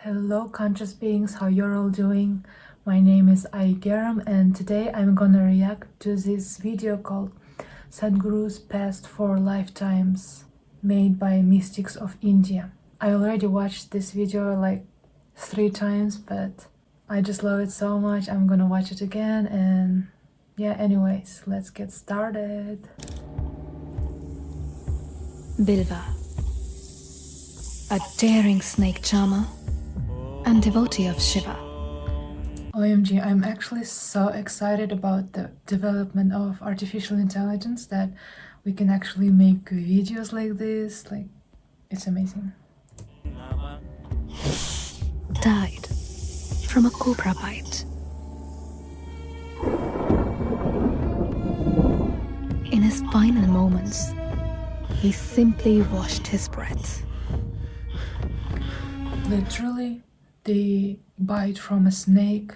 Hello conscious beings, how you're all doing? My name is Aigeram and today I'm gonna react to this video called Sadhguru's Past 4 Lifetimes made by mystics of India. I already watched this video like 3 times, but I just love it so much. I'm gonna watch it again and yeah, anyways, let's get started. Bilva, a daring snake charmer and devotee of Shiva. OMG, I'm actually so excited about the development of artificial intelligence that we can actually make videos like this. Like, it's amazing. Died from a cobra bite. In his final moments, he simply washed his breath. Literally, the bite from a snake,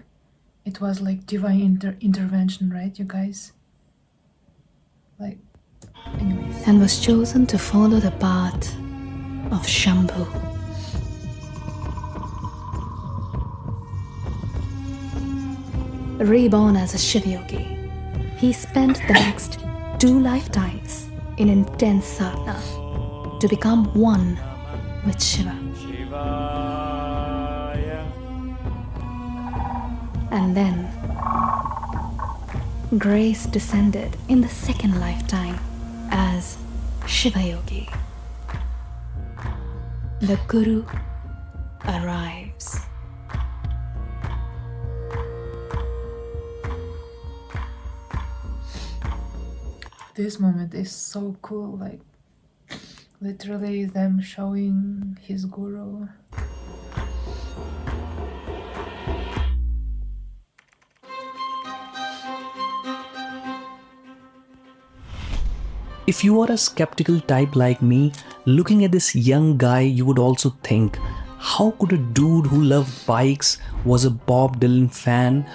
it was like divine intervention, right, you guys? Like, anyways. And was chosen to follow the path of Shambhu. Reborn as a Shiva yogi, he spent the next 2 lifetimes in intense sadhana to become one with Shiva. And then, grace descended in the 2nd lifetime as Shiva yogi. The Guru arrives. This moment is so cool, like literally them showing his guru. If you are a skeptical type like me, looking at this young guy, you would also think, how could a dude who loved bikes, was a Bob Dylan fan,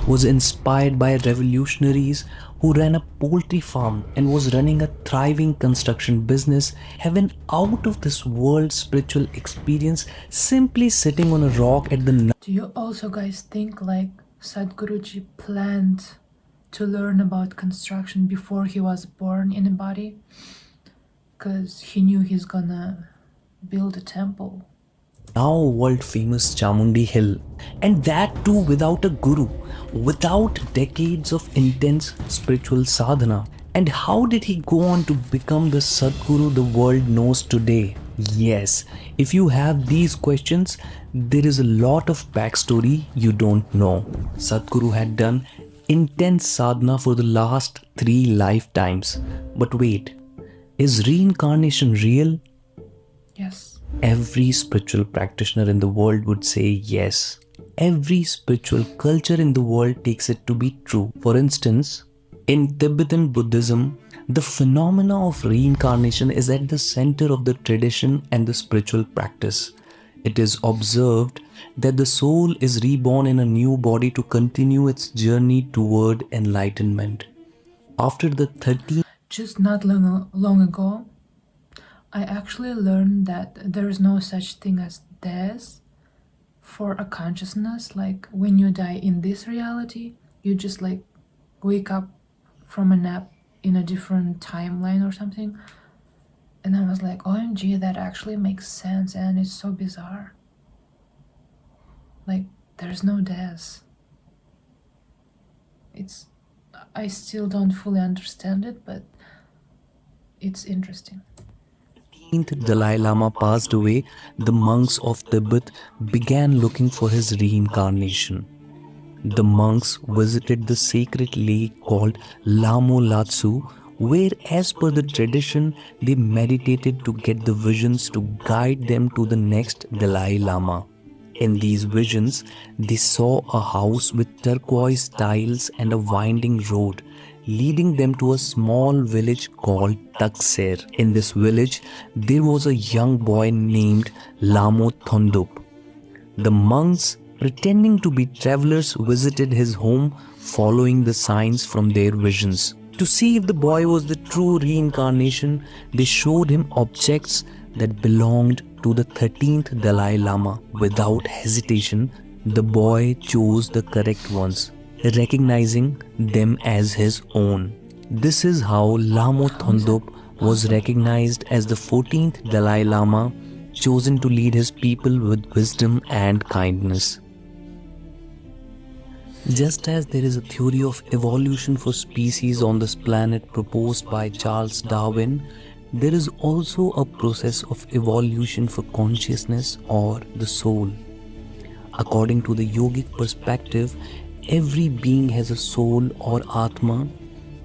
was inspired by revolutionaries who ran a poultry farm and was running a thriving construction business, have an out of this world spiritual experience simply sitting on a rock at the Do you also guys think like Sadhguruji planned to learn about construction before he was born in a body? Because he knew he's gonna build a temple. now world famous Chamundi Hill, and that too without a guru, without decades of intense spiritual sadhana? And how did he go on to become the Sadhguru the world knows today? Yes, if you have these questions, there is a lot of backstory you don't know. Sadhguru had done intense sadhana for the last 3 lifetimes. But wait, is reincarnation real? Yes. Every spiritual practitioner in the world would say yes. Every spiritual culture in the world takes it to be true. For instance, in Tibetan Buddhism, the phenomena of reincarnation is at the center of the tradition and the spiritual practice. It is observed that the soul is reborn in a new body to continue its journey toward enlightenment. After the 13th, Just not long ago, I actually learned that there is no such thing as death for a consciousness. Like when you die in this reality, you just like wake up from a nap in a different timeline or something. And I was like, OMG, that actually makes sense and it's so bizarre. Like there's no death. I still don't fully understand it, but it's interesting. Dalai Lama passed away, the monks of Tibet began looking for his reincarnation. The monks visited the sacred lake called Lamo Latsu, where as per the tradition, they meditated to get the visions to guide them to the next Dalai Lama. In these visions, they saw a house with turquoise tiles and a winding road, leading them to a small village called Taksir. In this village, there was a young boy named Lamo Thondup. The monks, pretending to be travelers, visited his home, following the signs from their visions. To see if the boy was the true reincarnation, they showed him objects that belonged to the 13th Dalai Lama. Without hesitation, the boy chose the correct ones, recognizing them as his own. This is how Lamo Thondop was recognized as the 14th Dalai Lama, chosen to lead his people with wisdom and kindness. Just as there is a theory of evolution for species on this planet proposed by Charles Darwin, there is also a process of evolution for consciousness or the soul. According to the yogic perspective, every being has a soul or Atma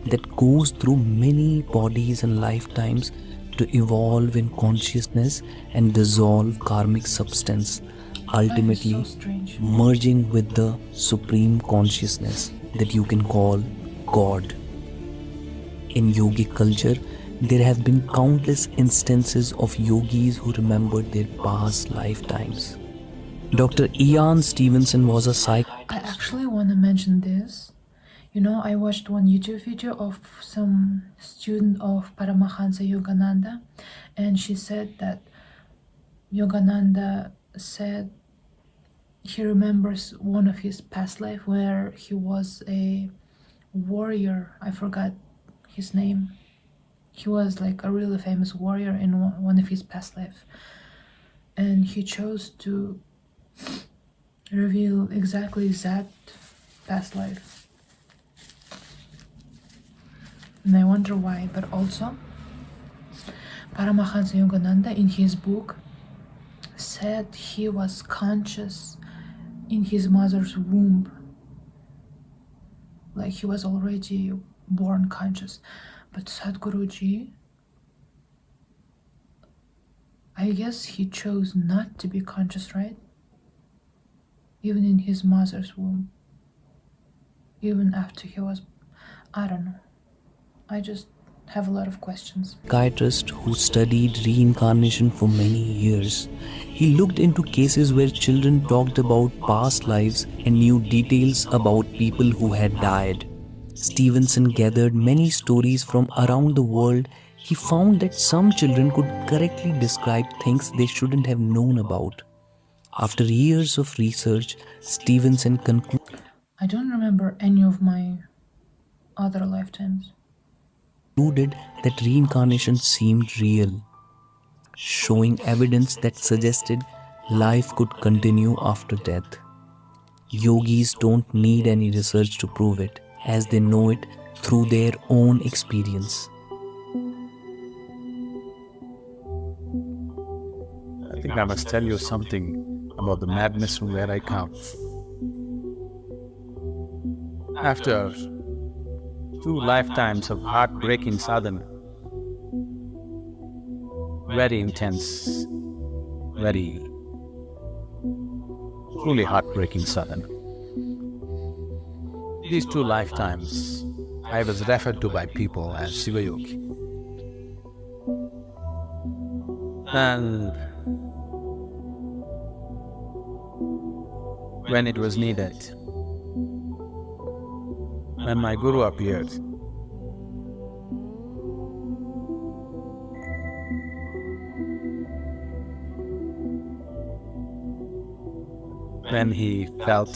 that goes through many bodies and lifetimes to evolve in consciousness and dissolve karmic substance, ultimately merging with the supreme consciousness that you can call God. In yogic culture, there have been countless instances of yogis who remembered their past lifetimes. Dr. Ian Stevenson was a psychiatrist. I actually want to mention this. You know, I watched one YouTube video of some student of Paramahansa Yogananda, and she said that Yogananda said he remembers one of his past life where he was a warrior. I forgot his name. He was like a really famous warrior in one of his past life, and he chose to reveal exactly that past life. And I wonder why. But also, Paramahansa Yogananda in his book said he was conscious in his mother's womb, like he was already born conscious. But Sadhguruji, I guess he chose not to be conscious, right? Even in his mother's womb, even after he was, I don't know. I just have a lot of questions. Psychiatrist who studied reincarnation for many years. He looked into cases where children talked about past lives and knew details about people who had died. Stevenson gathered many stories from around the world. He found that some children could correctly describe things they shouldn't have known about. After years of research, Stevenson concluded I don't remember any of my other lifetimes. that reincarnation seemed real, showing evidence that suggested life could continue after death. Yogis don't need any research to prove it, as they know it through their own experience. I think I must tell you something about the madness from where I come. After 2 lifetimes of heartbreaking sadhana, very intense, very truly heartbreaking sadhana. These 2 lifetimes, I was referred to by people as Shiva Yogi. And when it was needed, when my Guru appeared, when he felt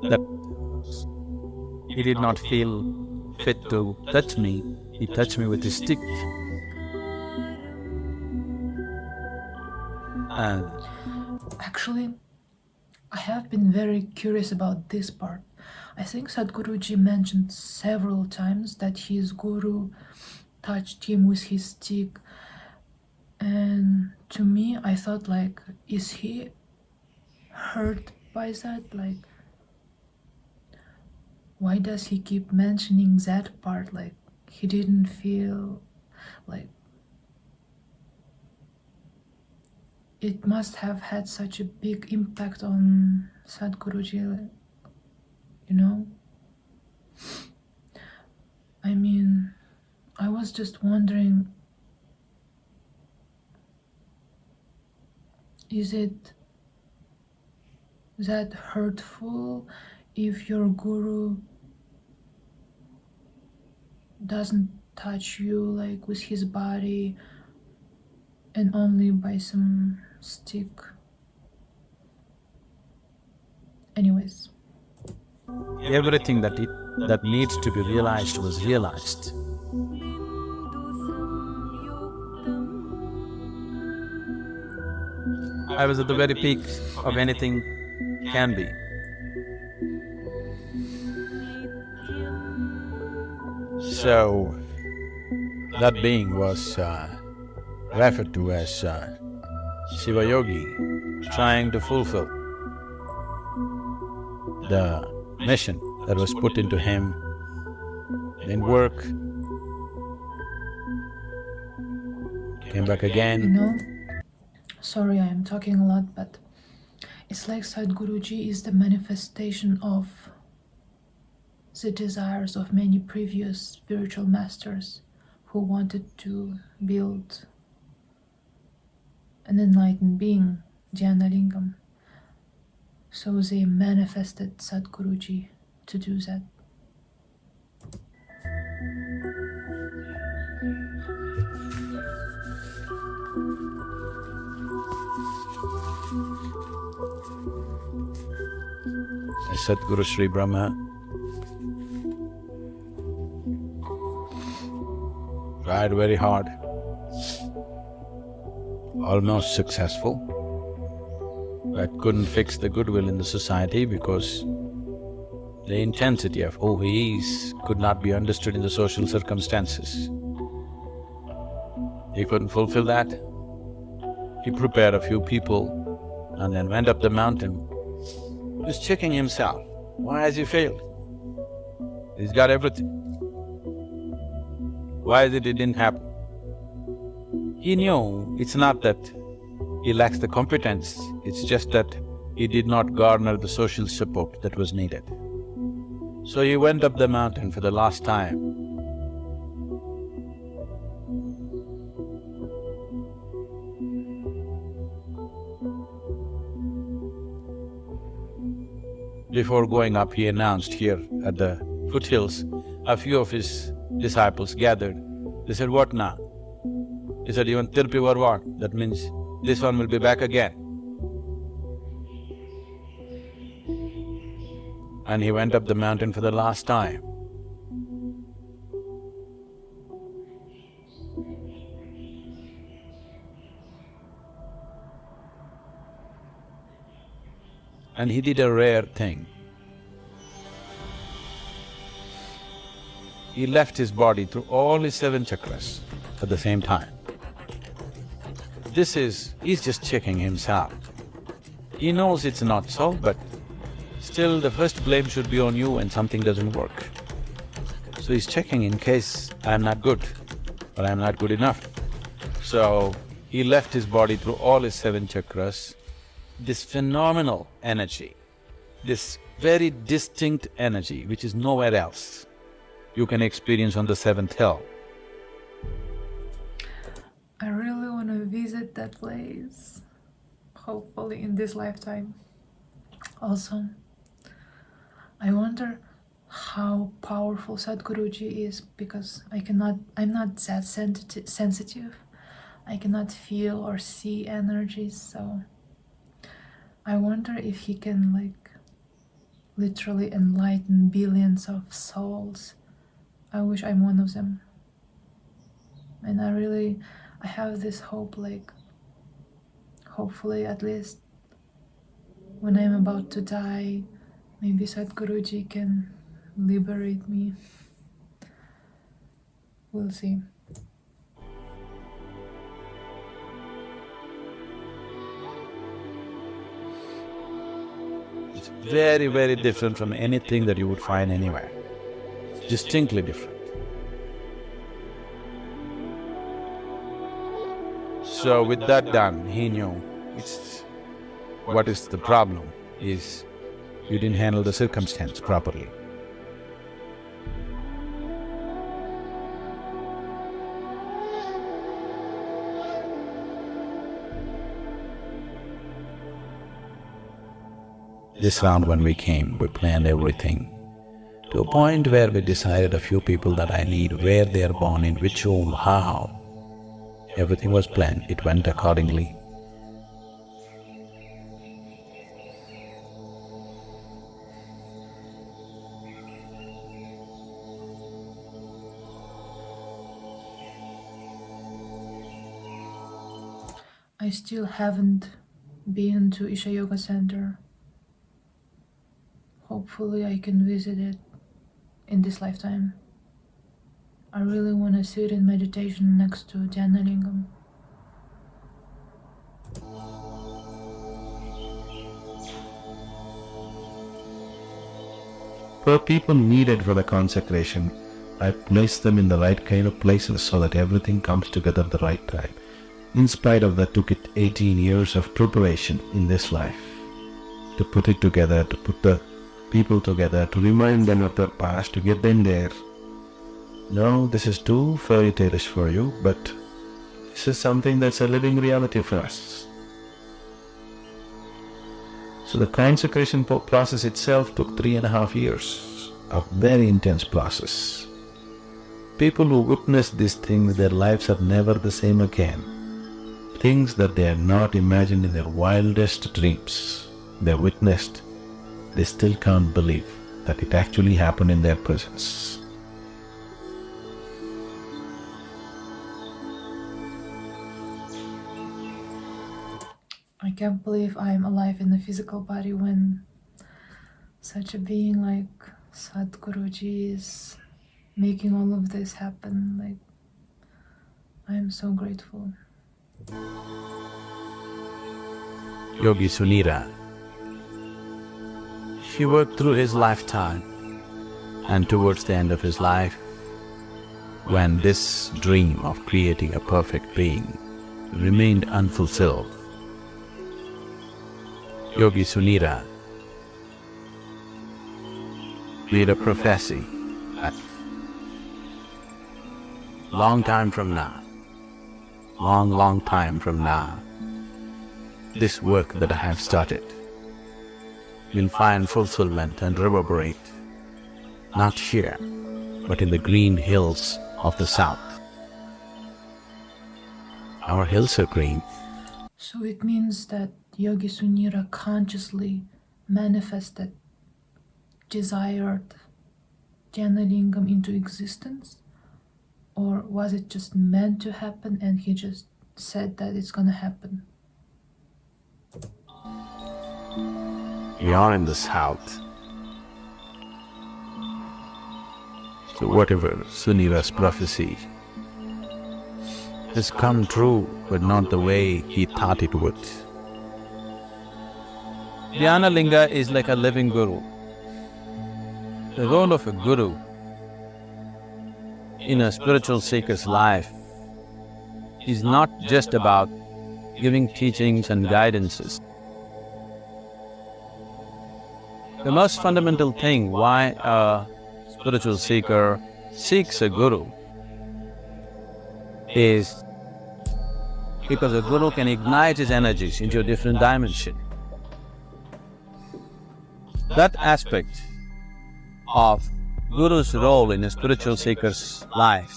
that he did not feel fit to touch me, he touched me with his stick. And Actually, I have been very curious about this part. I think Sadhguruji mentioned several times that his guru touched him with his stick, and to me I thought, like, is he hurt by that? Like, why does he keep mentioning that part? Like, he didn't feel like it must have had such a big impact on Sadhguruji, you know? I mean, I was just wondering, is it that hurtful if your guru doesn't touch you like with his body and only by some stick. Anyways. Everything that needs to be realized was realized. I was at the very peak of anything can be. So, that being was referred to as Shiva Yogi, trying to fulfill the mission that was put into him in work, came back again. You know, sorry I'm talking a lot, but it's like Sadhguruji is the manifestation of the desires of many previous spiritual masters who wanted to build an enlightened being, Dhyanlinga. So they manifested Sadhguruji to do that. Sadhguru Sri Brahma tried very hard, almost successful, but couldn't fix the goodwill in the society because the intensity of who he is could not be understood in the social circumstances. He couldn't fulfill that. He prepared a few people and then went up the mountain. He was checking himself. Why has he failed? He's got everything. Why is it didn't happen? He knew it's not that he lacks the competence, it's just that he did not garner the social support that was needed. So he went up the mountain for the last time. Before going up, he announced here at the foothills, a few of his disciples gathered. They said, "What now?" He said, "Even Tirpi or what? That means this one will be back again." And he went up the mountain for the last time. And he did a rare thing. He left his body through all his 7 chakras at the same time. He's just checking himself. He knows it's not so, but still the first blame should be on you when something doesn't work. So he's checking in case I'm not good or I'm not good enough. So he left his body through all his 7 chakras. This phenomenal energy, this very distinct energy which is nowhere else, you can experience on the 7th hill. I really want to visit that place, hopefully in this lifetime. Also, I wonder how powerful Sadhguruji is, because I'm not that sensitive. I cannot feel or see energies, so I wonder if he can like literally enlighten billions of souls. I wish I'm one of them. And I have this hope, like, hopefully at least when I'm about to die, maybe Sadhguruji can liberate me. We'll see. It's very, very different from anything that you would find anywhere. Distinctly different. So with that done, he knew what is the problem is you didn't handle the circumstance properly. This round when we came, we planned everything. to a point where we decided a few people that I need, where they are born, in which home, how. Everything was planned, it went accordingly. I still haven't been to Isha Yoga Center. Hopefully I can visit it in this lifetime. I really want to sit in meditation next to Dhyanlinga. For people needed for the consecration, I placed them in the right kind of places so that everything comes together at the right time. In spite of that, took it 18 years of preparation in this life to put it together, to put the people together, to remind them of their past, to get them there. No, this is too fairy tale-ish for you, but this is something that's a living reality for us. So the consecration process itself took 3.5 years, a very intense process. People who witness these things, their lives are never the same again. Things that they had not imagined in their wildest dreams, they witnessed, they still can't believe that it actually happened in their presence. I can't believe I'm alive in a physical body when such a being like Sadhguruji is making all of this happen. Like, I'm so grateful. Yogi Sunira, he worked through his lifetime, and towards the end of his life, when this dream of creating a perfect being remained unfulfilled, Yogi Sunira made a prophecy that long time from now, long time from now, this work that I have started will find fulfillment and reverberate, not here, but in the green hills of the south. Our hills are green. So it means that Yogi Sunira consciously manifested, desired Dhyanlingam into existence? Or was it just meant to happen and he just said that it's gonna happen? We are in the south. So whatever Sunira's prophecy has come true, but not the way he thought it would. Dhyanlinga is like a living guru. The role of a guru in a spiritual seeker's life is not just about giving teachings and guidances. The most fundamental thing why a spiritual seeker seeks a guru is because a guru can ignite his energies into a different dimension. That aspect of Guru's role in a spiritual seeker's life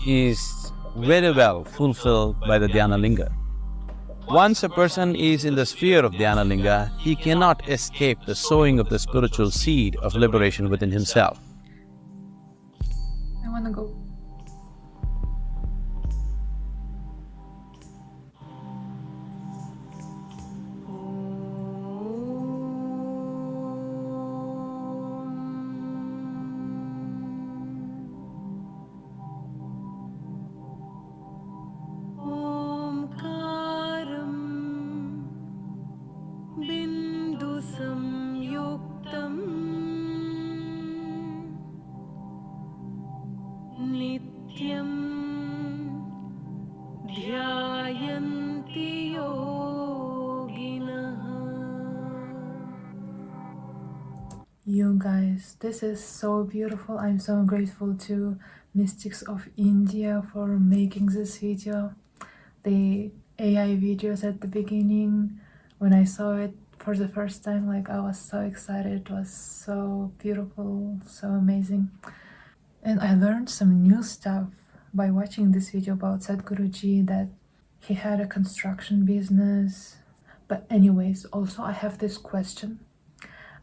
is very well fulfilled by the Dhyanlinga. Once a person is in the sphere of Dhyanlinga, he cannot escape the sowing of the spiritual seed of liberation within himself. I wanna go. You guys, this is so beautiful. I'm so grateful to Mystics of India for making this video. The AI videos at the beginning, when I saw it for the first time. Like, I was so excited. It was so beautiful, so amazing. And I learned some new stuff by watching this video about Sadhguruji, that he had a construction business. But anyways, also I have this question.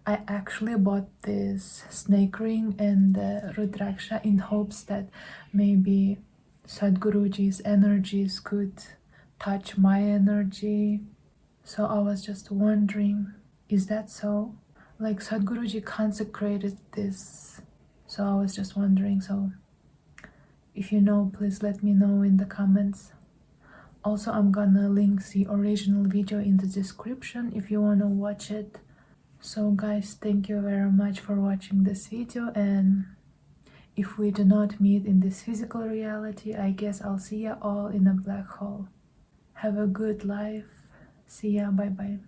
I actually bought this snake ring and the Rudraksha in hopes that maybe Sadhguruji's energies could touch my energy. So I was just wondering, is that so? Like, Sadhguruji consecrated this. So I was just wondering. So if you know, please let me know in the comments. Also, I'm gonna link the original video in the description if you wanna watch it. So guys, thank you very much for watching this video, and if we do not meet in this physical reality, I guess I'll see ya all in a black hole. Have a good life. See ya, bye bye.